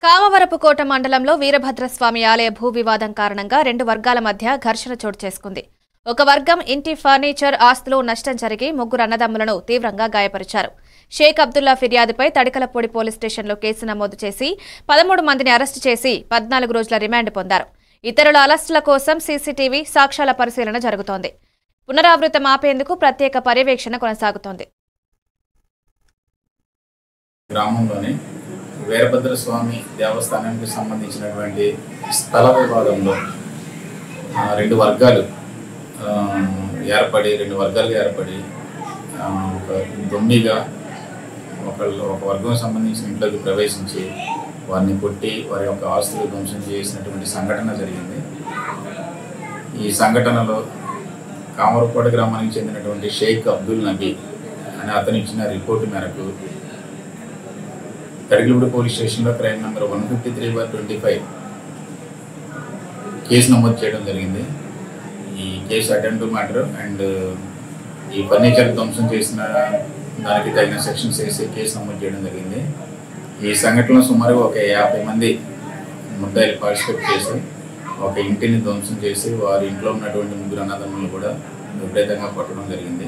కామవరపుకోట మండలంలో వీరభద్రస్వామి ఆలయ భూ వివాదం కారణంగా రెండు వర్గాల మధ్య ఘర్షణ చోటు చేసుకుంది. ఒక వర్గం ఇంటి ఫర్నిచర్ ఆస్తులు నష్టం జరిగి ముగ్గురు అన్నదమ్ములను తీవ్రంగా గాయపరిచారు. షేక్ అబ్దుల్లా ఫిర్యాదుపై తడికలపూడి పోలీస్ స్టేషన్లో కేసు నమోదు చేసి 13 మందిని అరెస్టు చేసి 14 రోజుల రిమాండ్ పొందారు. ఇతరుల అరెస్టుల కోసం సీసీటీవీ సాక్ష్యాల పరిశీలన జరుగుతోంది. పునరావృతం ఆపేందుకు ప్రత్యేక పర్యవేక్షణ కొనసాగుతోంది. గ్రామంలోని వీరభద్రస్వామి దేవస్థానానికి సంబంధించినటువంటి స్థల వివాదంలో రెండు వర్గాలుగా ఏర్పడి ఒక దొమ్మిగా ఒక వర్గం సంబంధించిన ఇంట్లోకి ప్రవేశించి వారిని కొట్టి వారి యొక్క ఆస్తులు ధ్వంసం చేసినటువంటి సంఘటన జరిగింది. ఈ సంఘటనలో కామరకోట గ్రామానికి చెందినటువంటి షేక్ అబ్దుల్ నబీ అనే అతను ఇచ్చిన రిపోర్టు మేరకు తడికలపూడి పోలీస్ స్టేషన్లో క్రైమ్ నెంబర్ 153/25 కేసు నమోదు చేయడం జరిగింది. ఈ కేసు అటెంప్ట్ మ్యాటర్ అండ్ ఈ ఫర్నిచర్ ధ్వంసం చేసిన దానికి తగిన సెక్షన్స్ వేసి కేసు నమోదు చేయడం జరిగింది. ఈ సంఘటనలో సుమారుగా ఒక 50 మంది ముద్దాయిలు పార్టిసిపేట్ చేసి ఒక ఇంటిని ధ్వంసం చేసి వారి ఇంట్లో ఉన్నటువంటి ముగ్గురు అన్నదమ్ములు కూడా విపరీతంగా కొట్టడం జరిగింది.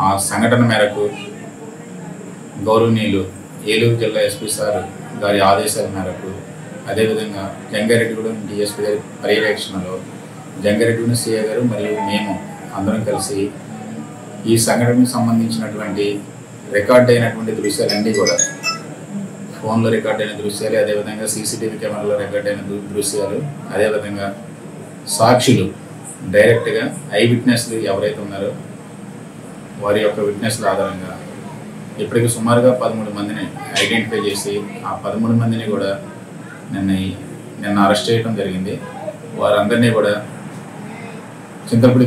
ఆ సంఘటన మేరకు గౌరవనీయులు ఏలూరు జిల్లా ఎస్పీ సార్ గారి ఆదేశాల మేరకు, అదేవిధంగా జంగారెడ్డిగూడెం డిఎస్పీ గారి పర్యవేక్షణలో జంగారెడ్డిగూడెం సిఐ గారు మరియు మేము అందరం కలిసి ఈ సంఘటనకు సంబంధించినటువంటి రికార్డ్ అయినటువంటి దృశ్యాలన్నీ కూడా ఫోన్లో రికార్డ్ అయిన దృశ్యాలు, అదేవిధంగా సీసీటీవీ కెమెరాలో రికార్డ్ అయిన దృశ్యాలు, అదేవిధంగా సాక్షులు డైరెక్ట్గా ఐ విట్నెస్లు ఎవరైతే ఉన్నారో వారి యొక్క విట్నెస్ల ఆధారంగా ఇప్పటికి సుమారుగా 13 మందిని ఐడెంటిఫై చేసి ఆ 13 మందిని కూడా నిన్న అరెస్ట్ చేయడం జరిగింది. వారందరినీ కూడా చింతలపూడి